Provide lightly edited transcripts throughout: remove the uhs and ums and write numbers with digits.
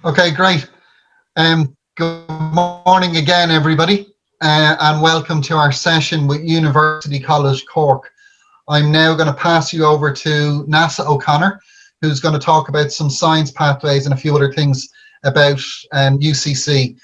Okay, great. Good morning again, everybody, and welcome to our session with University College Cork. I'm now going to pass you over to NASA O'Connor, who's going to talk about some science pathways and a few other things about UCC.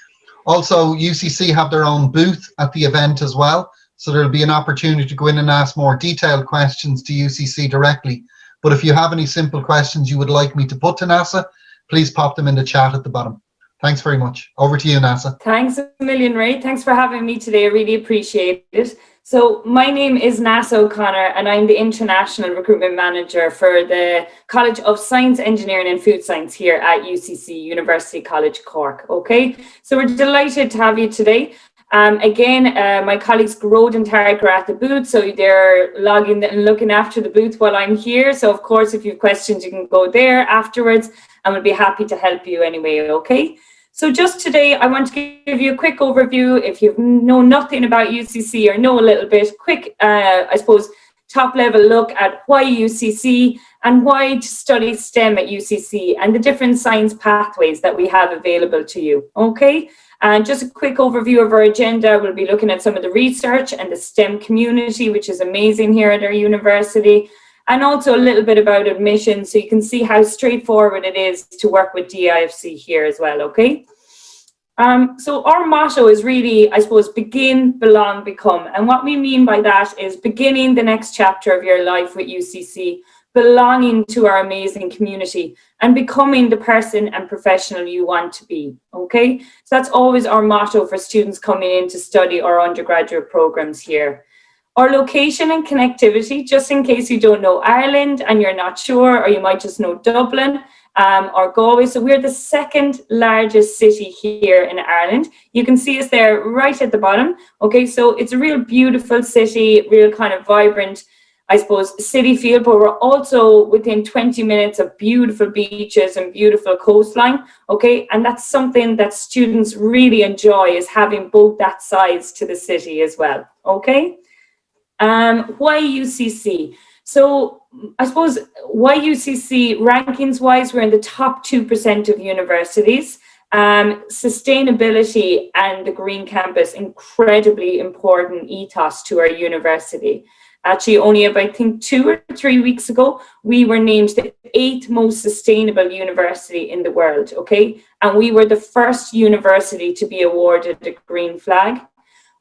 Also, UCC have their own booth at the event as well, so there'll be an opportunity to go in and ask more detailed questions to UCC directly. But if you have any simple questions you would like me to put to NASA, please pop them in the chat at the bottom. Thanks very much. Over to you, NASA. Thanks a million, Ray. Thanks for having me today. I really appreciate it. So my name is NASA O'Connor, and I'm the International Recruitment Manager for the College of Science, Engineering and Food Science here at UCC, University College Cork. Okay, so we're delighted to have you today. My colleagues Grode and Tarek are at the booth, so they're logging and looking after the booth while I'm here. So of course, if you have questions, you can go there afterwards, and we'll be happy to help you anyway, okay? So just today, I want to give you a quick overview. If you know nothing about UCC or know a little bit, quick, top level look at why UCC and why to study STEM at UCC and the different science pathways that we have available to you, okay? And just a quick overview of our agenda. We'll be looking at some of the research and the STEM community, which is amazing here at our university, and also a little bit about admission, so you can see how straightforward it is to work with DIFC here as well, okay? So our motto is really, I suppose, begin, belong, become. And what we mean by that is beginning the next chapter of your life with UCC, belonging to our amazing community, and becoming the person and professional you want to be, okay? So that's always our motto for students coming in to study our undergraduate programs here. Our location and connectivity, just in case you don't know Ireland and you're not sure, or you might just know Dublin or Galway. So we're the second largest city here in Ireland. You can see us there right at the bottom. Okay, so it's a real beautiful city, real kind of vibrant, I suppose, city feel, but we're also within 20 minutes of beautiful beaches and beautiful coastline, okay? And that's something that students really enjoy, is having both that sides to the city as well, okay? Why UCC? So I suppose why UCC, rankings wise, we're in the top 2% of universities. Sustainability and the green campus, incredibly important ethos to our university. Actually, only about, I think, 2 or 3 weeks ago, we were named the 8th most sustainable university in the world, okay? And we were the first university to be awarded a green flag.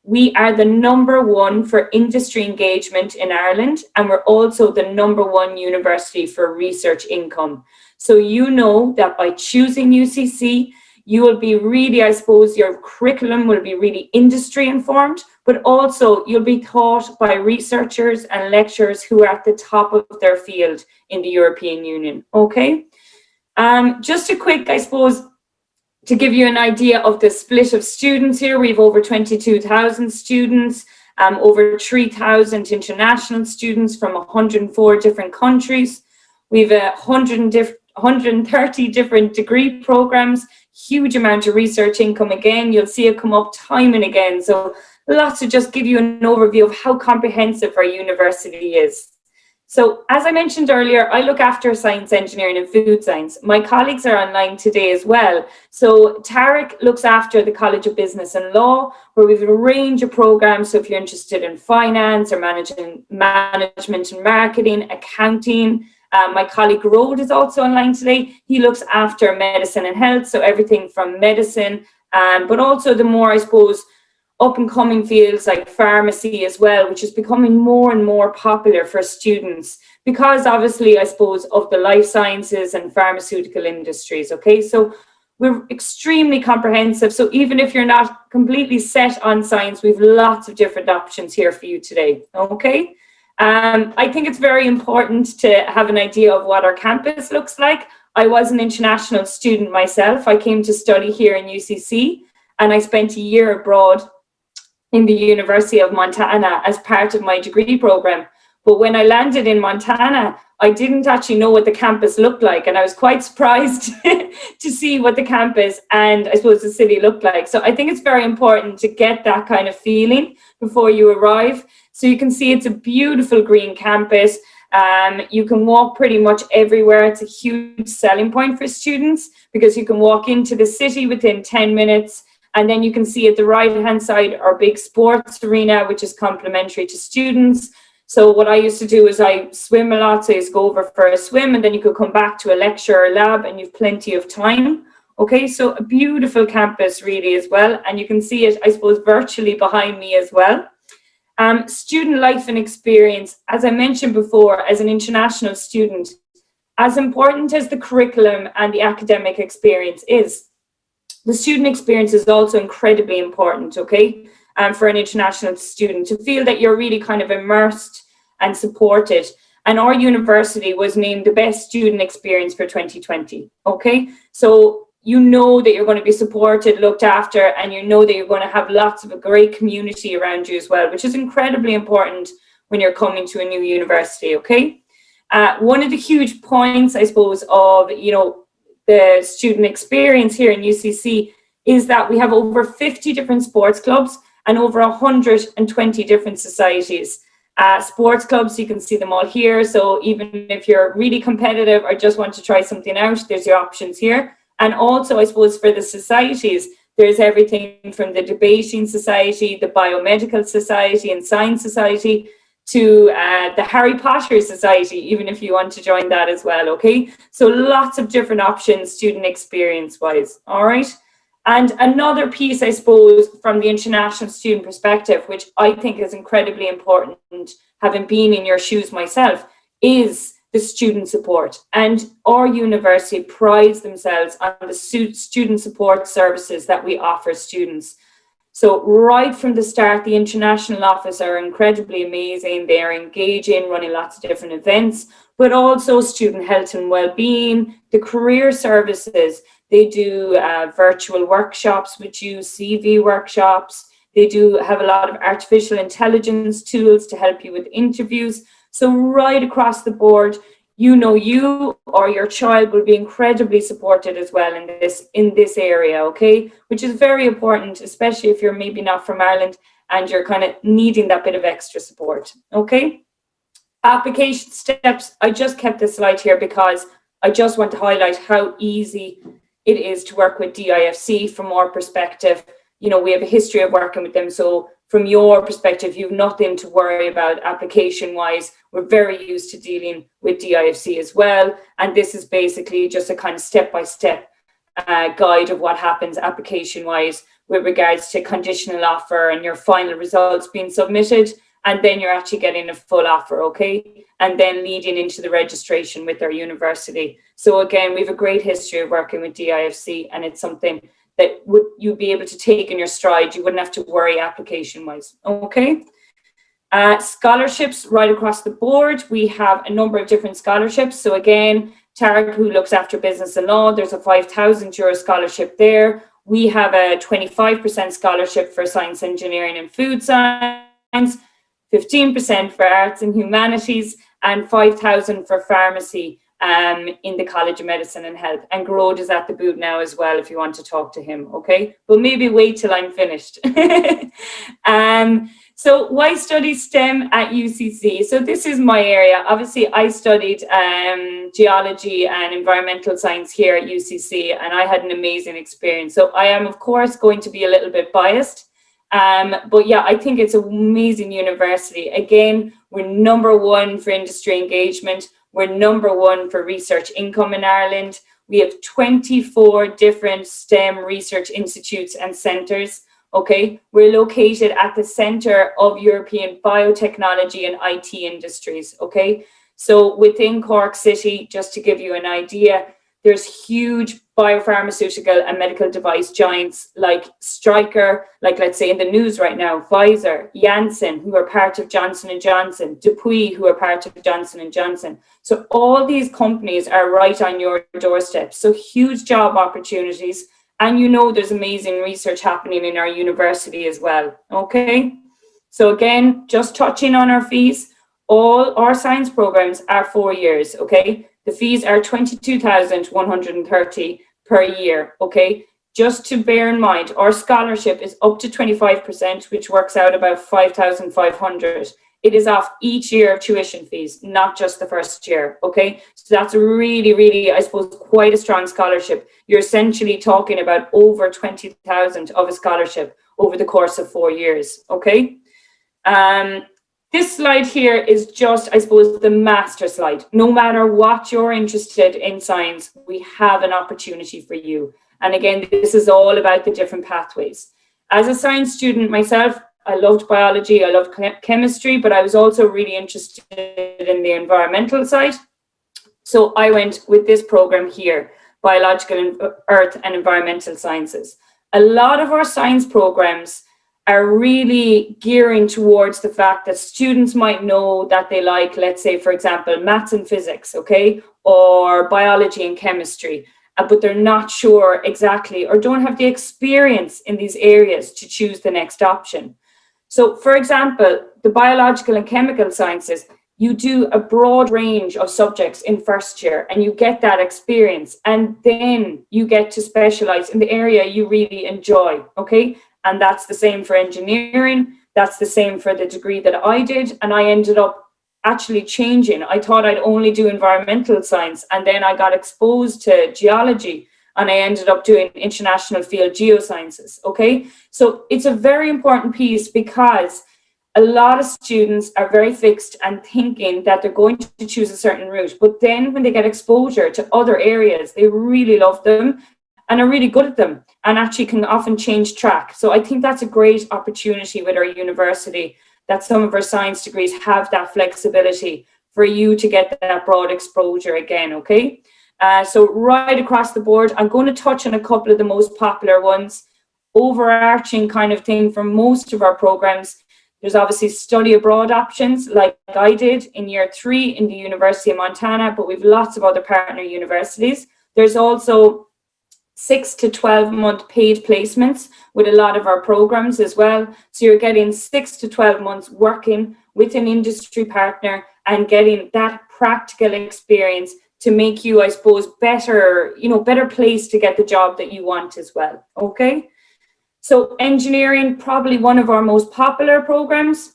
We are the #1 for industry engagement in Ireland, and we're also the #1 university for research income. So you know that by choosing UCC, you will be really, I suppose, your curriculum will be really industry informed, but also you'll be taught by researchers and lecturers who are at the top of their field in the European Union, okay? Just a quick, I suppose, to give you an idea of the split of students here, we have over 22,000 students, over 3,000 international students from 104 different countries. We have 130 different degree programs, huge amount of research income. Again, you'll see it come up time and again. So lots to just give you an overview of how comprehensive our university is. So as I mentioned earlier, I look after science, engineering and food science. My colleagues are online today as well. So Tarek looks after the College of Business and Law, where we have a range of programs. So if you're interested in finance or management and marketing, accounting, my colleague Grode is also online today. He looks after medicine and health. So everything from medicine, but also the more, I suppose, up and coming fields like pharmacy as well, which is becoming more and more popular for students because obviously, I suppose, of the life sciences and pharmaceutical industries, okay? So we're extremely comprehensive. So even if you're not completely set on science, we've lots of different options here for you today, okay? I think it's very important to have an idea of what our campus looks like. I was an international student myself. I came to study here in UCC and I spent a year abroad in the University of Montana as part of my degree program. But when I landed in Montana, I didn't actually know what the campus looked like. And I was quite surprised to see what the campus and I suppose the city looked like. So I think it's very important to get that kind of feeling before you arrive. So you can see it's a beautiful green campus. You can walk pretty much everywhere. It's a huge selling point for students because you can walk into the city within 10 minutes. And then you can see at the right-hand side our big sports arena, which is complimentary to students. So what I used to do is I swim a lot. So I used to go over for a swim and then you could come back to a lecture or lab and you've plenty of time. Okay, so a beautiful campus really as well. And you can see it, I suppose, virtually behind me as well. Student life and experience, as I mentioned before, as an international student, as important as the curriculum and the academic experience is, the student experience is also incredibly important, okay? For an international student to feel that you're really kind of immersed and supported. And our university was named the best student experience for 2020, okay? So you know that you're going to be supported, looked after, and you know that you're going to have lots of a great community around you as well, which is incredibly important when you're coming to a new university, okay? One of the huge points, I suppose, of, you know, the student experience here in UCC is that we have over 50 different sports clubs and over 120 different societies. Sports clubs, you can see them all here. So even if you're really competitive or just want to try something out, there's your options here. And also, I suppose, for the societies, there's everything from the debating society, the biomedical society and science society, to the Harry Potter Society, even if you want to join that as well, okay? So lots of different options, student experience-wise, all right? And another piece, I suppose, from the international student perspective, which I think is incredibly important, having been in your shoes myself, is the student support. And our university prides themselves on the student support services that we offer students. So right from the start, the international office are incredibly amazing. They are engaging, running lots of different events, but also student health and well-being, the career services. They do virtual workshops with you, CV workshops. They do have a lot of artificial intelligence tools to help you with interviews. So right across the board, you know, you or your child will be incredibly supported as well in this area, okay? Which is very important, especially if you're maybe not from Ireland and you're kind of needing that bit of extra support, okay? Application steps, I just kept this slide here because I just want to highlight how easy it is to work with DIFC from our perspective. You know, we have a history of working with them, so from your perspective, you've nothing to worry about application-wise. We're very used to dealing with DIFC as well. And this is basically just a kind of step-by-step guide of what happens application-wise with regards to conditional offer and your final results being submitted. And then you're actually getting a full offer, okay? And then leading into the registration with our university. So again, we have a great history of working with DIFC, and it's something that would you be able to take in your stride. You wouldn't have to worry application-wise, okay? Scholarships right across the board. We have a number of different scholarships. So again, Tarek, who looks after business and law, there's a €5,000 scholarship there. We have a 25% scholarship for science, engineering and food science, 15% for arts and humanities, and 5,000 for pharmacy in the College of Medicine and Health. And Garode is at the booth now as well if you want to talk to him, okay? But maybe wait till I'm finished. So why study STEM at UCC? So this is my area. Obviously, I studied geology and environmental science here at UCC, and I had an amazing experience. So I am, of course, going to be a little bit biased. But yeah, I think it's an amazing university. Again, we're #1 for industry engagement. We're #1 for research income in Ireland. We have 24 different STEM research institutes and centres. Okay, we're located at the centre of European biotechnology and IT industries. Okay, so within Cork City, just to give you an idea, there's huge biopharmaceutical and medical device giants like Stryker, like let's say in the news right now, Pfizer, Janssen, who are part of Johnson & Johnson, Dupuis, who are part of Johnson & Johnson. So all these companies are right on your doorstep. So huge job opportunities. And you know there's amazing research happening in our university as well, okay? So again, just touching on our fees, all our science programs are 4 years, okay? The fees are $22,130 per year, okay? Just to bear in mind, our scholarship is up to 25%, which works out about 5,500. it is off each year of tuition fees, not just the first year, okay? So that's really, really, I suppose, quite a strong scholarship. You're essentially talking about over 20,000 of a scholarship over the course of 4 years, okay? This slide here is just, I suppose, the master slide. No matter what you're interested in science, we have an opportunity for you. And again, this is all about the different pathways. As a science student myself, I loved biology, I loved chemistry, but I was also really interested in the environmental side. So I went with this program here, Biological and Earth and Environmental Sciences. A lot of our science programs are really gearing towards the fact that students might know that they like, let's say, for example, maths and physics, okay, or biology and chemistry, but they're not sure exactly or don't have the experience in these areas to choose the next option. So, for example, the biological and chemical sciences, you do a broad range of subjects in first year and you get that experience, and then you get to specialize in the area you really enjoy, okay? And that's the same for engineering. That's the same for the degree that I did. And I ended up actually changing. I thought I'd only do environmental science. And then I got exposed to geology and I ended up doing international field geosciences. Okay. So it's a very important piece because a lot of students are very fixed and thinking that they're going to choose a certain route. But then when they get exposure to other areas, they really love them and are really good at them and actually can often change track. So I think that's a great opportunity with our university, that some of our science degrees have that flexibility for you to get that broad exposure again, okay? So right across the board, I'm going to touch on a couple of the most popular ones. Overarching kind of thing for most of our programs, there's obviously study abroad options like I did in year 3 in the University of Montana, but we've lots of other partner universities. There's also 6 to 12 month paid placements with a lot of our programs as well. So you're getting 6 to 12 months working with an industry partner and getting that practical experience to make you, I suppose, better, better placed to get the job that you want as well. Okay. So engineering, probably one of our most popular programs.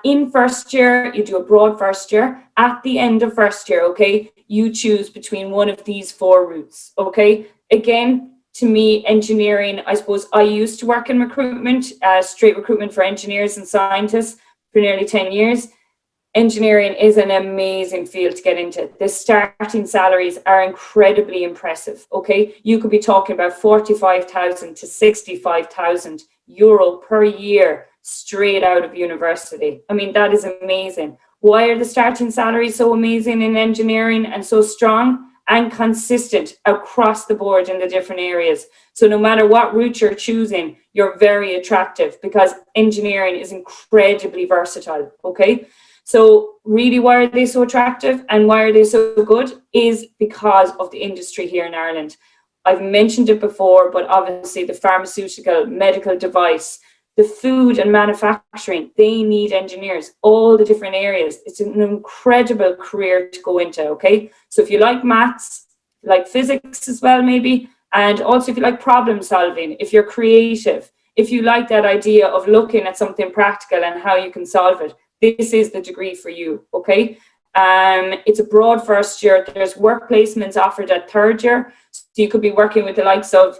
In first year, you do a broad first year. At the end of first year, okay, you choose between one of these 4 routes, okay? Again, to me, engineering, I suppose I used to work in recruitment, straight recruitment for engineers and scientists for nearly 10 years. Engineering is an amazing field to get into. The starting salaries are incredibly impressive, okay? You could be talking about 45,000 to 65,000 euro per year straight out of university. I mean, that is amazing. Why are the starting salaries so amazing in engineering and so strong and consistent across the board in the different areas? So no matter what route you're choosing, you're very attractive because engineering is incredibly versatile, okay? So really, why are they so attractive and why are they so good is because of the industry here in Ireland. I've mentioned it before, but obviously the pharmaceutical, medical device, the food and manufacturing, they need engineers, all the different areas. It's an incredible career to go into, okay? So if you like maths, like physics as well, maybe, and also if you like problem solving, if you're creative, if you like that idea of looking at something practical and how you can solve it, this is the degree for you, okay? It's a broad first year. There's work placements offered at third year. So you could be working with the likes of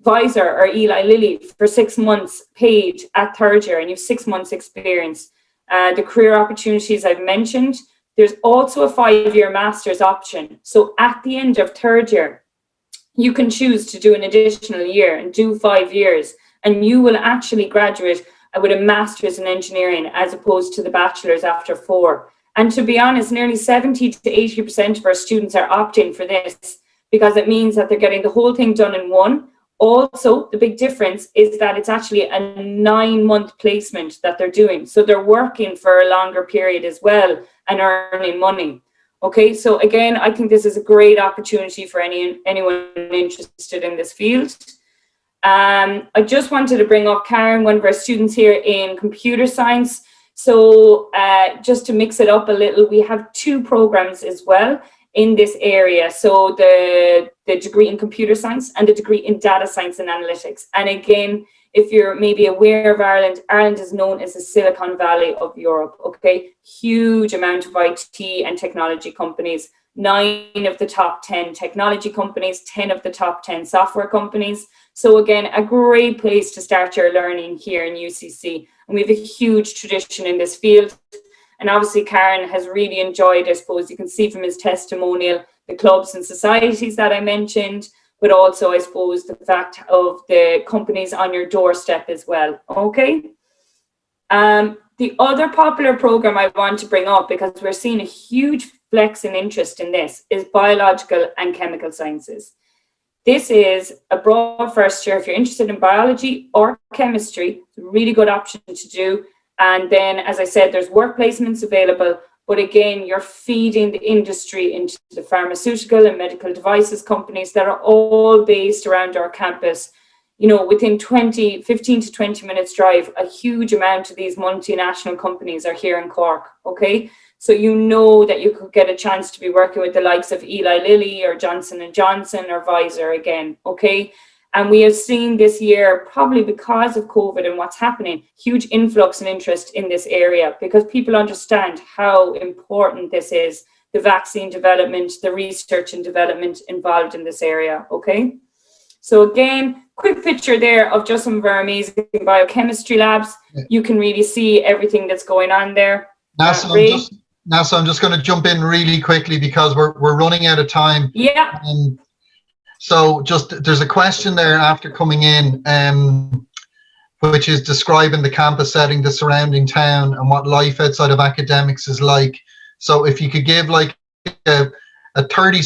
Visor or Eli Lilly for 6 months paid at third year, and you have 6 months experience. The career opportunities I've mentioned. There's also a 5-year master's option. So at the end of third year, you can choose to do an additional year and do 5 years, and you will actually graduate with a master's in engineering as opposed to the bachelor's after 4. And to be honest, nearly 70 to 80% of our students are opting for this because it means that they're getting the whole thing done in one. Also, the big difference is that it's actually a 9-month placement that they're doing. So they're working for a longer period as well and earning money. Okay, so again, I think this is a great opportunity for anyone interested in this field. I just wanted to bring up Karen, one of our students here in computer science. So just to mix it up a little, we have 2 programs as well in this area. So the degree in computer science and the degree in data science and analytics. And again, if you're maybe aware of Ireland, Ireland is known as the Silicon Valley of Europe, okay? Huge amount of IT and technology companies, 9 of the top 10 technology companies, 10 of the top 10 software companies. So again, a great place to start your learning here in UCC. And we have a huge tradition in this field. And obviously Karen has really enjoyed, I suppose, you can see from his testimonial, the clubs and societies that I mentioned, but also, I suppose, the fact of the companies on your doorstep as well, okay? The other popular program I want to bring up, because we're seeing a huge flex in interest in this, is biological and chemical sciences. This is a broad first year. If you're interested in biology or chemistry, it's a really good option to do. And then, as I said, there's work placements available. But again, you're feeding the industry into the pharmaceutical and medical devices companies that are all based around our campus. You know, within 15 to 20 minutes drive, a huge amount of these multinational companies are here in Cork, okay? So you know that you could get a chance to be working with the likes of Eli Lilly or Johnson & Johnson or Pfizer again, okay? And we have seen this year, probably because of COVID and what's happening, huge influx and interest in this area because people understand how important this is, the vaccine development, the research and development involved in this area, okay? So again, quick picture there of just some of our amazing biochemistry labs. You can really see everything that's going on there. NASA, I'm just going to jump in really quickly because we're running out of time. Yeah. So just there's a question there after coming in, which is describing the campus setting, the surrounding town, and what life outside of academics is like. So if you could give like a 30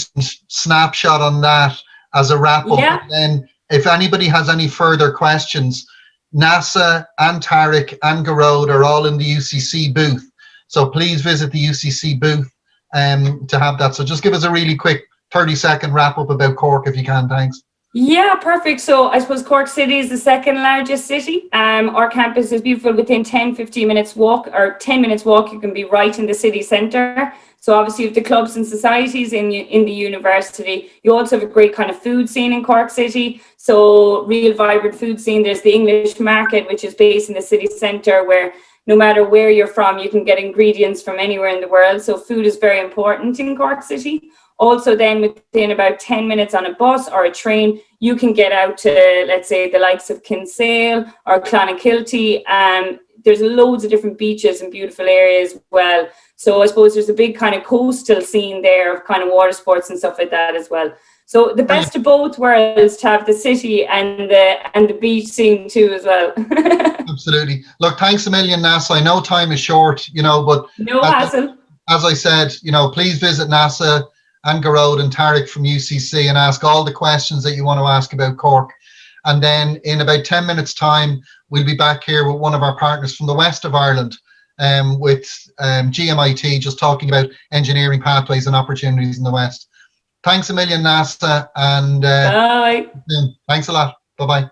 snapshot on that as a wrap up, and then if anybody has any further questions, NASA and Tarek and Garode are all in the UCC booth. So please visit the UCC booth to have that. So just give us a really quick 30-second wrap up about Cork if you can, thanks. Yeah, perfect. So I suppose Cork City is the second largest city. Our campus is beautiful. Within 10-15 minutes walk, or 10 minutes walk, you can be right in the city centre. So obviously you have the clubs and societies in the university. You also have a great kind of food scene in Cork City. So real vibrant food scene. There's the English market, which is based in the city centre, where no matter where you're from, you can get ingredients from anywhere in the world. So food is very important in Cork City. Also then within about 10 minutes on a bus or a train, you can get out to, let's say, the likes of Kinsale or Clonakilty. There's loads of different beaches and beautiful areas as well. So I suppose there's a big kind of coastal scene there of kind of water sports and stuff like that as well. So the best of both worlds to have the city and the beach scene too as well. Absolutely. Look, thanks a million, NASA. I know time is short, you know, but no hassle. As I said, you know, please visit NASA and Garode and Tarek from UCC and ask all the questions that you want to ask about Cork. And then in about 10 minutes time, we'll be back here with one of our partners from the west of Ireland, with GMIT, just talking about engineering pathways and opportunities in the west. Thanks a million, NASA, and bye. Thanks a lot. Bye-bye.